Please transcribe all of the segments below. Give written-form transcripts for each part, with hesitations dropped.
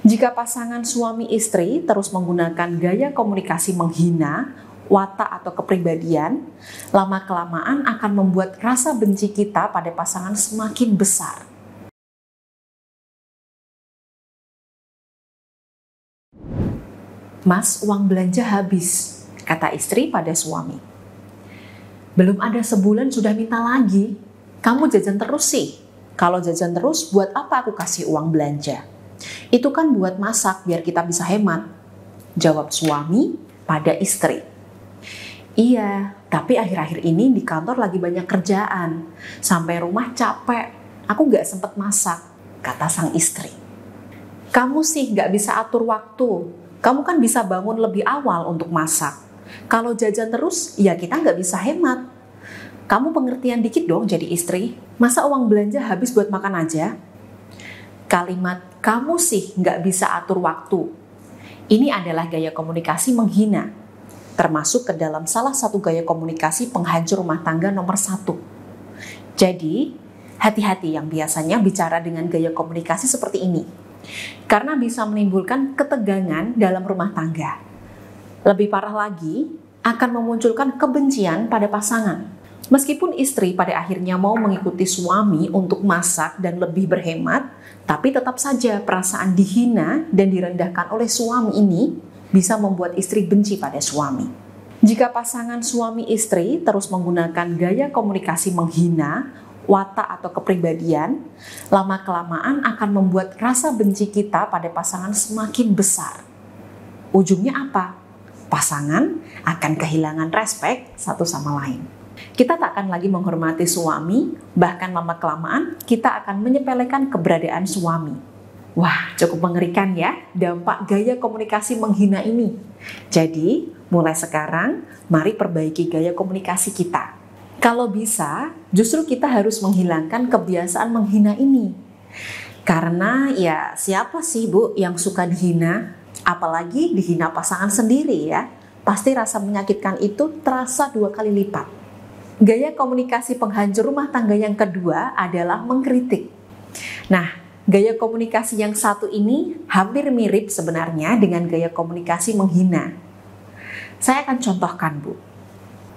Jika pasangan suami istri terus menggunakan gaya komunikasi menghina, watak atau kepribadian, lama-kelamaan akan membuat rasa benci kita pada pasangan semakin besar. "Mas, uang belanja habis," kata istri pada suami. "Belum ada sebulan sudah minta lagi. Kamu jajan terus sih. Kalau jajan terus, buat apa aku kasih uang belanja? Itu kan buat masak biar kita bisa hemat," jawab suami pada istri. "Iya, tapi akhir-akhir ini di kantor lagi banyak kerjaan. Sampai rumah capek, aku gak sempet masak," kata sang istri. "Kamu sih gak bisa atur waktu. Kamu kan bisa bangun lebih awal untuk masak. Kalau jajan terus, ya kita gak bisa hemat. Kamu pengertian dikit dong jadi istri. Masa uang belanja habis buat makan aja?" Kalimat "kamu sih nggak bisa atur waktu" ini adalah gaya komunikasi menghina, termasuk ke dalam salah satu gaya komunikasi penghancur rumah tangga nomor 1. Jadi, hati-hati yang biasanya bicara dengan gaya komunikasi seperti ini, karena bisa menimbulkan ketegangan dalam rumah tangga. Lebih parah lagi, akan memunculkan kebencian pada pasangan. Meskipun istri pada akhirnya mau mengikuti suami untuk masak dan lebih berhemat, tapi tetap saja perasaan dihina dan direndahkan oleh suami ini bisa membuat istri benci pada suami. Jika pasangan suami istri terus menggunakan gaya komunikasi menghina, watak atau kepribadian, lama-kelamaan akan membuat rasa benci kita pada pasangan semakin besar. Ujungnya apa? Pasangan akan kehilangan respek satu sama lain. Kita tak akan lagi menghormati suami, bahkan lama-kelamaan kita akan menyepelekan keberadaan suami. Wah, cukup mengerikan ya dampak gaya komunikasi menghina ini. Jadi, mulai sekarang, mari perbaiki gaya komunikasi kita. Kalau bisa, justru kita harus menghilangkan kebiasaan menghina ini. Karena ya siapa sih Bu yang suka dihina? Apalagi dihina pasangan sendiri ya. Pasti rasa menyakitkan itu terasa 2 kali lipat. Gaya komunikasi penghancur rumah tangga yang kedua adalah mengkritik. Nah, gaya komunikasi yang satu ini hampir mirip sebenarnya dengan gaya komunikasi menghina. Saya akan contohkan, Bu.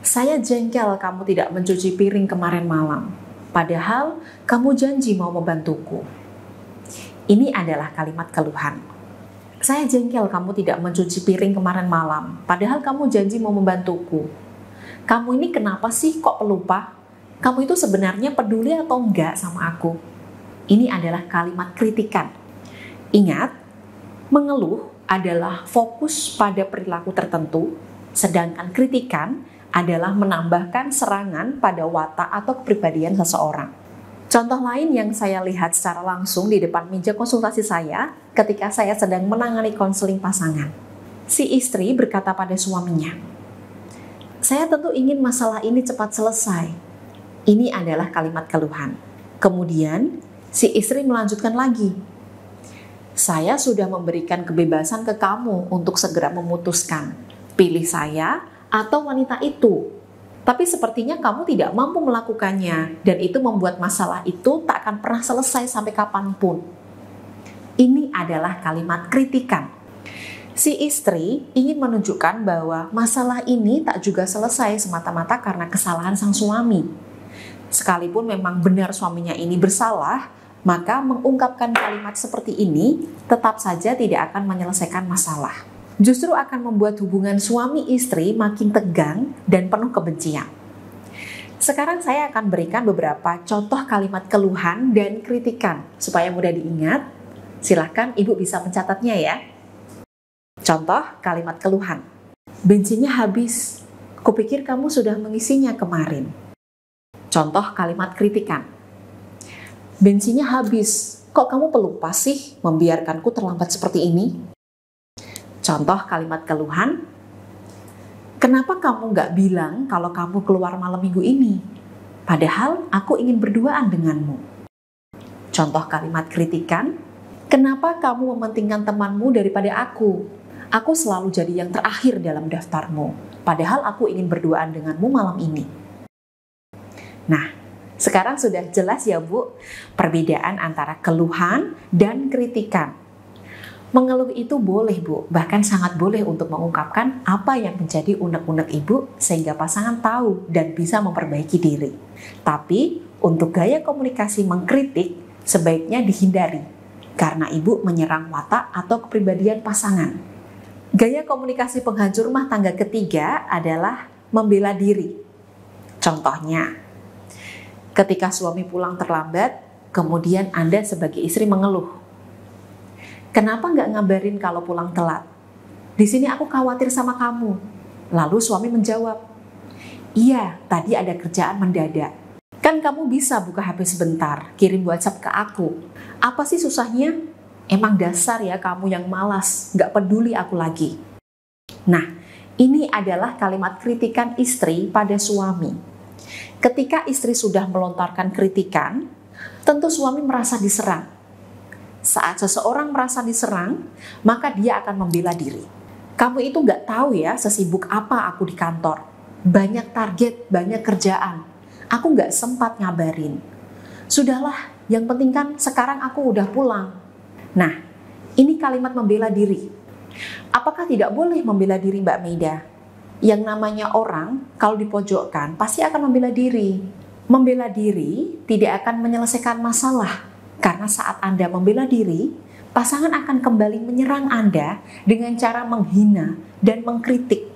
"Saya jengkel kamu tidak mencuci piring kemarin malam, padahal kamu janji mau membantuku." Ini adalah kalimat keluhan. "Saya jengkel kamu tidak mencuci piring kemarin malam, padahal kamu janji mau membantuku. Kamu ini kenapa sih kok pelupa? Kamu itu sebenarnya peduli atau enggak sama aku?" Ini adalah kalimat kritikan. Ingat, mengeluh adalah fokus pada perilaku tertentu, sedangkan kritikan adalah menambahkan serangan pada watak atau kepribadian seseorang. Contoh lain yang saya lihat secara langsung di depan meja konsultasi saya ketika saya sedang menangani konseling pasangan. Si istri berkata pada suaminya, "Saya tentu ingin masalah ini cepat selesai." Ini adalah kalimat keluhan. Kemudian, si istri melanjutkan lagi, "Saya sudah memberikan kebebasan ke kamu untuk segera memutuskan. Pilih saya atau wanita itu. Tapi sepertinya kamu tidak mampu melakukannya, dan itu membuat masalah itu tak akan pernah selesai sampai kapanpun." Ini adalah kalimat kritikan. Si istri ingin menunjukkan bahwa masalah ini tak juga selesai semata-mata karena kesalahan sang suami. Sekalipun memang benar suaminya ini bersalah, maka mengungkapkan kalimat seperti ini tetap saja tidak akan menyelesaikan masalah. Justru akan membuat hubungan suami istri makin tegang dan penuh kebencian. Sekarang saya akan berikan beberapa contoh kalimat keluhan dan kritikan supaya mudah diingat. Silahkan Ibu bisa mencatatnya ya. Contoh kalimat keluhan. "Bensinnya habis. Kupikir kamu sudah mengisinya kemarin." Contoh kalimat kritikan. "Bensinnya habis. Kok kamu pelupa sih membiarkanku terlambat seperti ini?" Contoh kalimat keluhan. "Kenapa kamu gak bilang kalau kamu keluar malam minggu ini? Padahal aku ingin berduaan denganmu." Contoh kalimat kritikan. "Kenapa kamu mementingkan temanmu daripada aku? Aku selalu jadi yang terakhir dalam daftarmu, padahal aku ingin berduaan denganmu malam ini." Nah, sekarang sudah jelas ya Bu, perbedaan antara keluhan dan kritikan. Mengeluh itu boleh, Bu, bahkan sangat boleh untuk mengungkapkan apa yang menjadi unek-unek Ibu sehingga pasangan tahu dan bisa memperbaiki diri. Tapi untuk gaya komunikasi mengkritik sebaiknya dihindari karena Ibu menyerang watak atau kepribadian pasangan. Gaya komunikasi penghancur rumah tangga ketiga adalah membela diri. Contohnya, ketika suami pulang terlambat, kemudian Anda sebagai istri mengeluh. Kenapa nggak ngabarin kalau pulang telat? Di sini aku khawatir sama kamu. Lalu suami menjawab, iya, tadi ada kerjaan mendadak. Kan kamu bisa buka HP sebentar, kirim WhatsApp ke aku. Apa sih susahnya? Emang dasar ya kamu yang malas, nggak peduli aku lagi. Nah, ini adalah kalimat kritikan istri pada suami. Ketika istri sudah melontarkan kritikan, tentu suami merasa diserang. Saat seseorang merasa diserang, maka dia akan membela diri. Kamu itu nggak tahu ya sesibuk apa aku di kantor. Banyak target, banyak kerjaan. Aku nggak sempat ngabarin. Sudahlah, yang penting kan sekarang aku udah pulang. Nah, ini kalimat membela diri. Apakah tidak boleh membela diri, Mbak Maida? Yang namanya orang, kalau dipojokkan, pasti akan membela diri. Membela diri tidak akan menyelesaikan masalah. Karena saat Anda membela diri, pasangan akan kembali menyerang Anda dengan cara menghina dan mengkritik.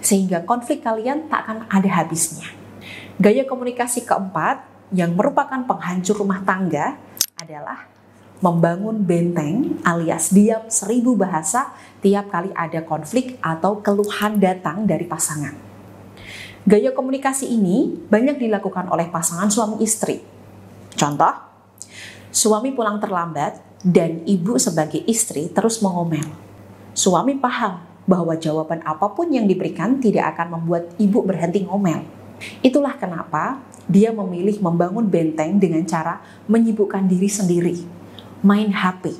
Sehingga konflik kalian tak akan ada habisnya. Gaya komunikasi keempat yang merupakan penghancur rumah tangga adalah membangun benteng alias diam 1000 bahasa tiap kali ada konflik atau keluhan datang dari pasangan. Gaya komunikasi ini banyak dilakukan oleh pasangan suami istri. Contoh, suami pulang terlambat dan ibu sebagai istri terus mengomel. Suami paham bahwa jawaban apapun yang diberikan tidak akan membuat ibu berhenti ngomel. Itulah kenapa dia memilih membangun benteng dengan cara menyibukkan diri sendiri, main HP,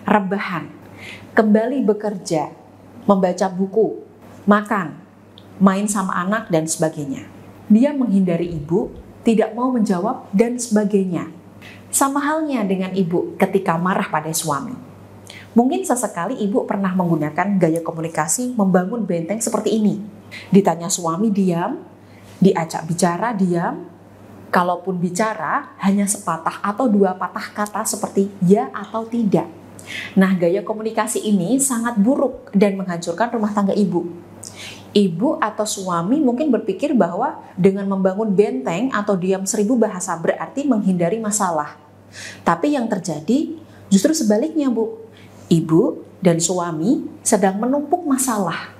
rebahan, kembali bekerja, membaca buku, makan, main sama anak, dan sebagainya. Dia menghindari ibu, tidak mau menjawab, dan sebagainya. Sama halnya dengan ibu ketika marah pada suami. Mungkin sesekali ibu pernah menggunakan gaya komunikasi membangun benteng seperti ini. Ditanya suami diam, diajak bicara diam, kalaupun bicara hanya sepatah atau 2 patah kata seperti ya atau tidak. Nah, gaya komunikasi ini sangat buruk dan menghancurkan rumah tangga ibu. Ibu atau suami mungkin berpikir bahwa dengan membangun benteng atau diam 1000 bahasa berarti menghindari masalah. Tapi yang terjadi justru sebaliknya, Bu. Ibu dan suami sedang menumpuk masalah.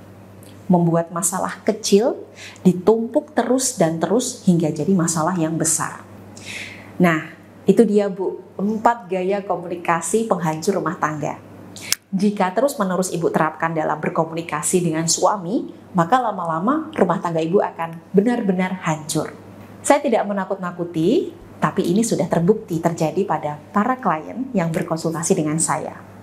Membuat masalah kecil ditumpuk terus dan terus hingga jadi masalah yang besar. Nah, itu dia, Bu, 4 gaya komunikasi penghancur rumah tangga. Jika terus-menerus ibu terapkan dalam berkomunikasi dengan suami, maka lama-lama rumah tangga ibu akan benar-benar hancur. Saya tidak menakut-nakuti, tapi ini sudah terbukti terjadi pada para klien yang berkonsultasi dengan saya.